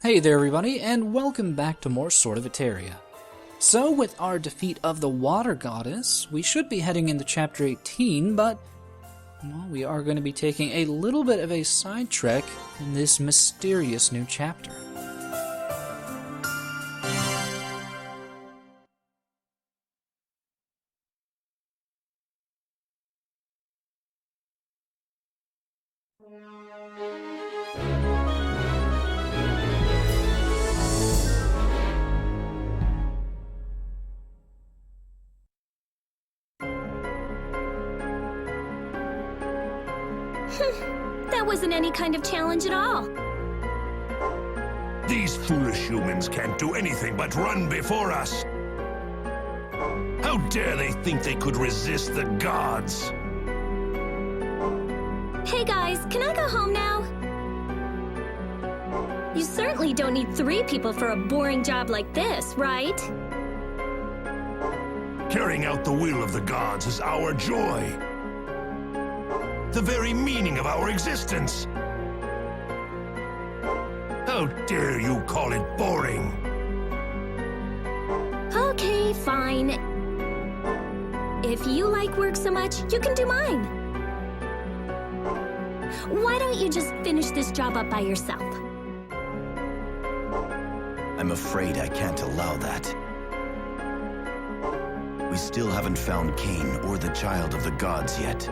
Hey there everybody, and welcome back to more Sword of Etheria. So with our defeat of the Water Goddess, we should be heading into Chapter 18, but well, we are going to be taking a little bit of a side trek in this mysterious new chapter. That wasn't any kind of challenge at all. These foolish humans can't do anything but run before us. How dare they think they could resist the gods? Hey guys, can I go home now? You certainly don't need 3 people for a boring job like this, right? Carrying out the will of the gods is our joy. The very meaning of our existence. How dare you call it boring? Okay, fine. If you like work so much, you can do mine. Why don't you just finish this job up by yourself? I'm afraid I can't allow that. We still haven't found Cain or the child of the gods yet.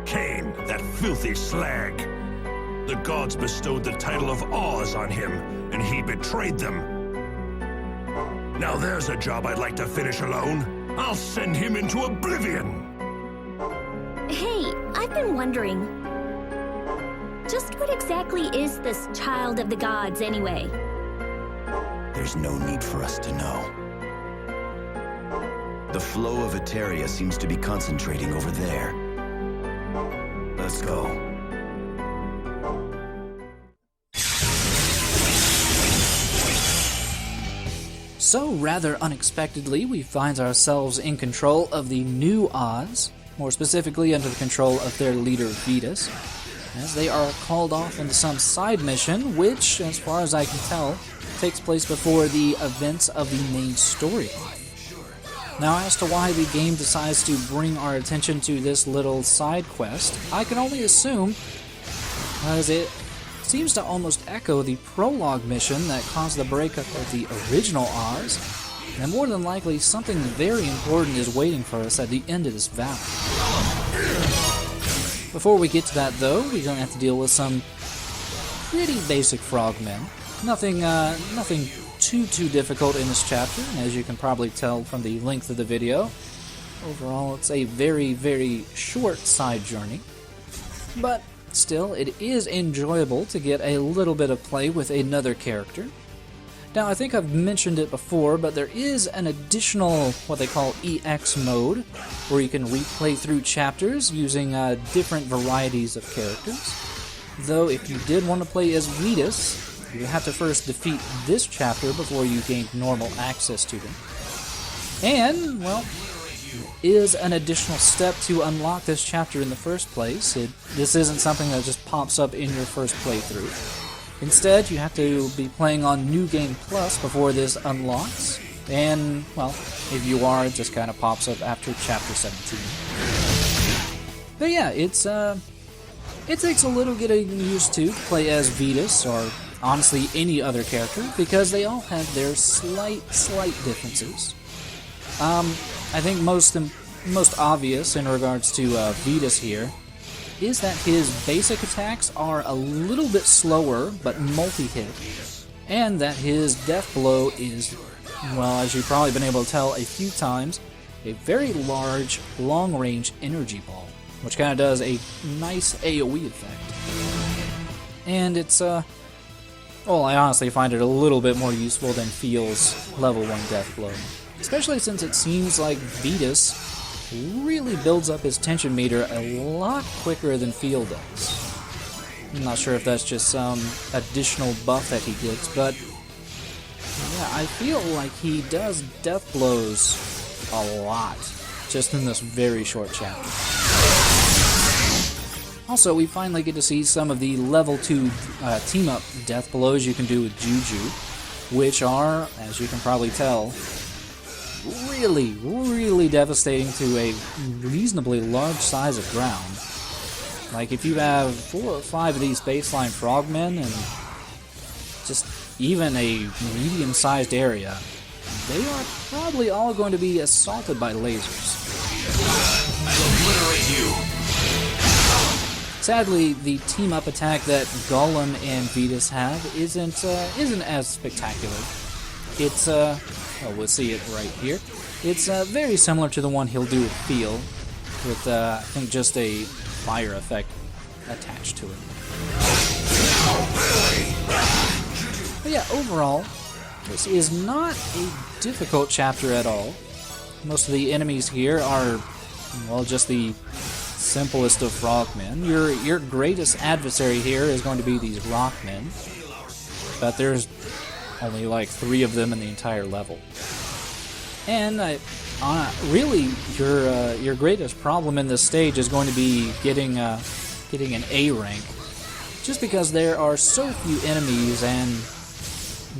Cain, that filthy slag. The gods bestowed the title of Oz on him, and he betrayed them. Now there's a job I'd like to finish alone. I'll send him into oblivion. Hey, I've been wondering, just what exactly is this child of the gods anyway? There's no need for us to know. The flow of Etheria seems to be concentrating over there. Let's go. So rather unexpectedly, we find ourselves in control of the new Oz, more specifically under the control of their leader Vetus, as they are called off into some side mission, which, as far as I can tell, takes place before the events of the main storyline. Now, as to why the game decides to bring our attention to this little side quest, I can only assume as it seems to almost echo the prologue mission that caused the breakup of the original Oz, and more than likely something very important is waiting for us at the end of this valley. Before we get to that though, we're going to have to deal with some pretty basic frogmen. Nothing too difficult in this chapter, and as you can probably tell from the length of the video, overall it's a very short side journey. But still, it is enjoyable to get a little bit of play with another character. Now, I think I've mentioned it before, but there is an additional, what they call EX mode, where you can replay through chapters using different varieties of characters. Though, if you did want to play as Vetus, you have to first defeat this chapter before you gain normal access to them. And, well, there is an additional step to unlock this chapter in the first place. This isn't something that just pops up in your first playthrough. Instead, you have to be playing on New Game Plus before this unlocks. And, well, if you are, it just kind of pops up after Chapter 17. But yeah, it takes a little getting used to play as Vetus, or honestly any other character, because they all have their slight differences. I think most obvious in regards to Vetus here is that his basic attacks are a little bit slower but multi-hit, and that his death blow is, well, as you've probably been able to tell a few times, a very large long-range energy ball, which kind of does a nice AoE effect. And it's well, I honestly find it a little bit more useful than Feel's level 1 death blow. Especially since it seems like Vetus really builds up his tension meter a lot quicker than Feel does. I'm not sure if that's just some additional buff that he gets, but yeah, I feel like he does death blows a lot just in this very short chapter. Also, we finally get to see some of the level 2 team-up death blows you can do with Juju, which are, as you can probably tell, really, really devastating to a reasonably large size of ground. Like, if you have 4 or 5 of these baseline frogmen and just even a medium-sized area, they are probably all going to be assaulted by lasers. I'll obliterate you! Sadly, the team-up attack that Gollum and Vetus have isn't as spectacular. It's, we'll see it right here. It's very similar to the one he'll do with Feel, with, I think, just a fire effect attached to it. But yeah, overall, this is not a difficult chapter at all. Most of the enemies here are, well, just the simplest of frogmen. Your greatest adversary here is going to be these rockmen, but there's only like 3 of them in the entire level. And really, your greatest problem in this stage is going to be getting an A rank, just because there are so few enemies, and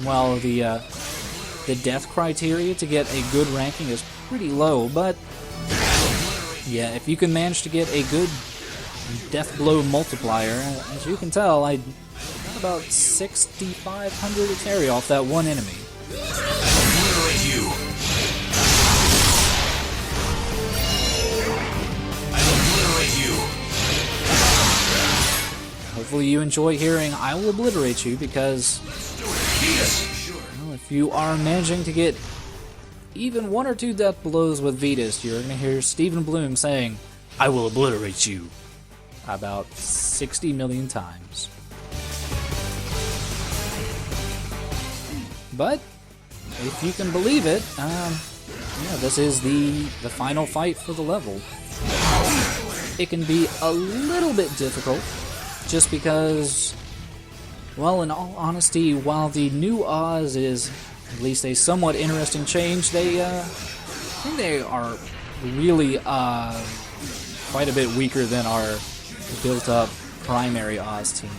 well, the death criteria to get a good ranking is pretty low. But yeah, if you can manage to get a good death blow multiplier, as you can tell, I got about 6,500 Etheria off that one enemy. Obliterate you! I'll obliterate you! Hopefully you enjoy hearing I will obliterate you, because well, if you are managing to get even 1 or 2 death blows with Vetus, you're going to hear Stephen Bloom saying, I will obliterate you, about 60 million times. But, if you can believe it, yeah, this is the final fight for the level. It can be a little bit difficult, just because, well, in all honesty, while the new Oz is at least a somewhat interesting change, I think they are really quite a bit weaker than our built-up primary Oz team.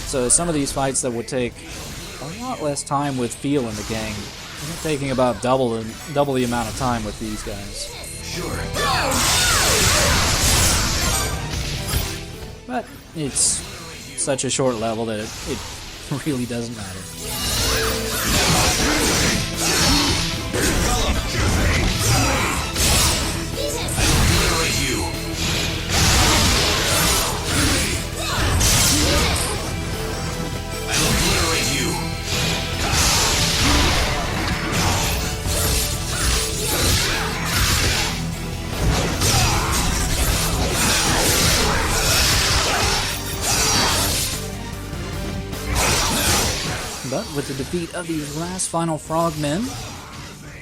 So some of these fights that would take a lot less time with Feel in the gang, they're taking about double the amount of time with these guys. Sure. But it's such a short level that it really doesn't matter. But with the defeat of these last final frogmen, we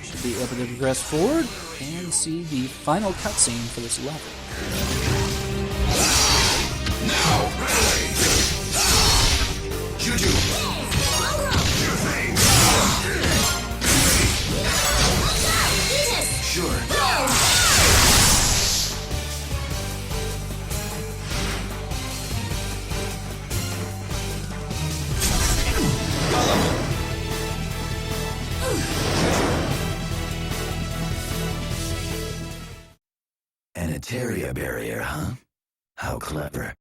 should be able to progress forward and see the final cutscene for this level. Now, Juju! Sure. An Etheria barrier, huh? How clever.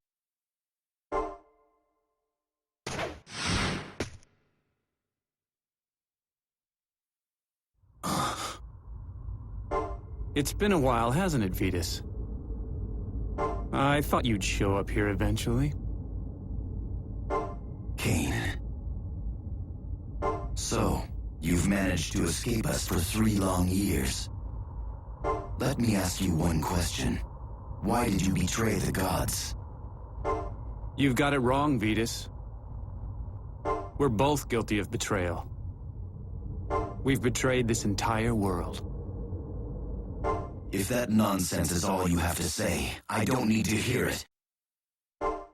It's been a while, hasn't it, Vetus? I thought you'd show up here eventually. Cain. So, you've managed to escape us for 3 long years. Let me ask you one question. Why did you betray the gods? You've got it wrong, Vetus. We're both guilty of betrayal. We've betrayed this entire world. If that nonsense is all you have to say, I don't need to hear it.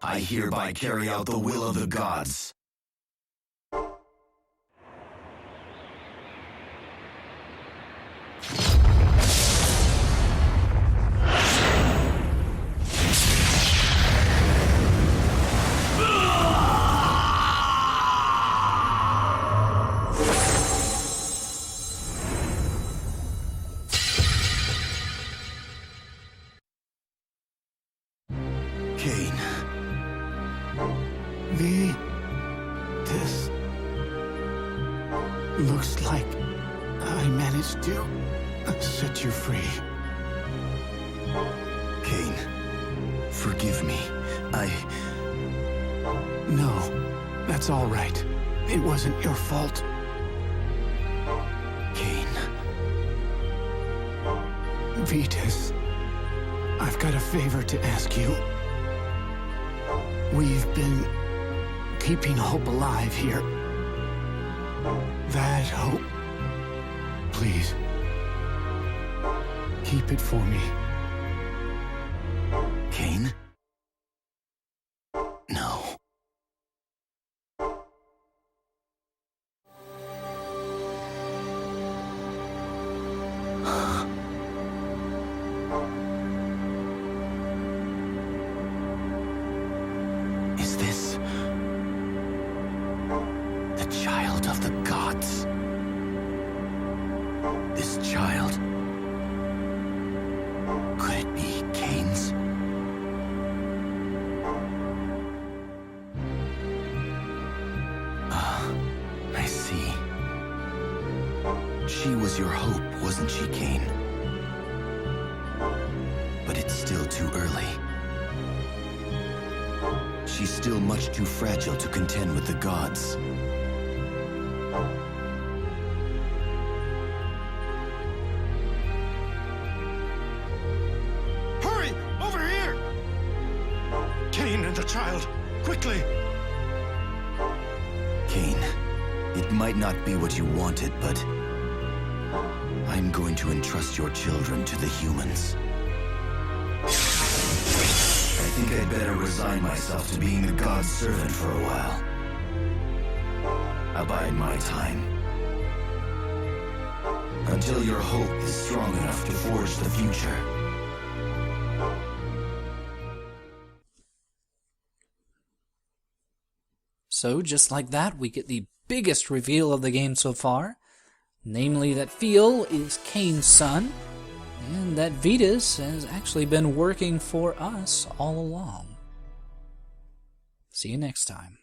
I hereby carry out the will of the gods. This looks like I managed to set you free. Cain, forgive me. No, that's all right. It wasn't your fault. Cain. Vetus, I've got a favor to ask you. We've been keeping hope alive here. That hope, please, keep it for me. Cain? No. Is this the child of the gods? This child, could it be Cain's? I see. She was your hope, wasn't she, Cain? But it's still too early. She's still much too fragile to contend with the gods. Hurry! Over here! Cain and the child! Quickly! Cain, it might not be what you wanted, but I'm going to entrust your children to the humans. I think I'd better resign myself to being the god's servant for a while. I'll bide my time. Until your hope is strong enough to forge the future. So, just like that, we get the biggest reveal of the game so far, namely that Phiel is Cain's son, and that Vetus has actually been working for us all along. See you next time.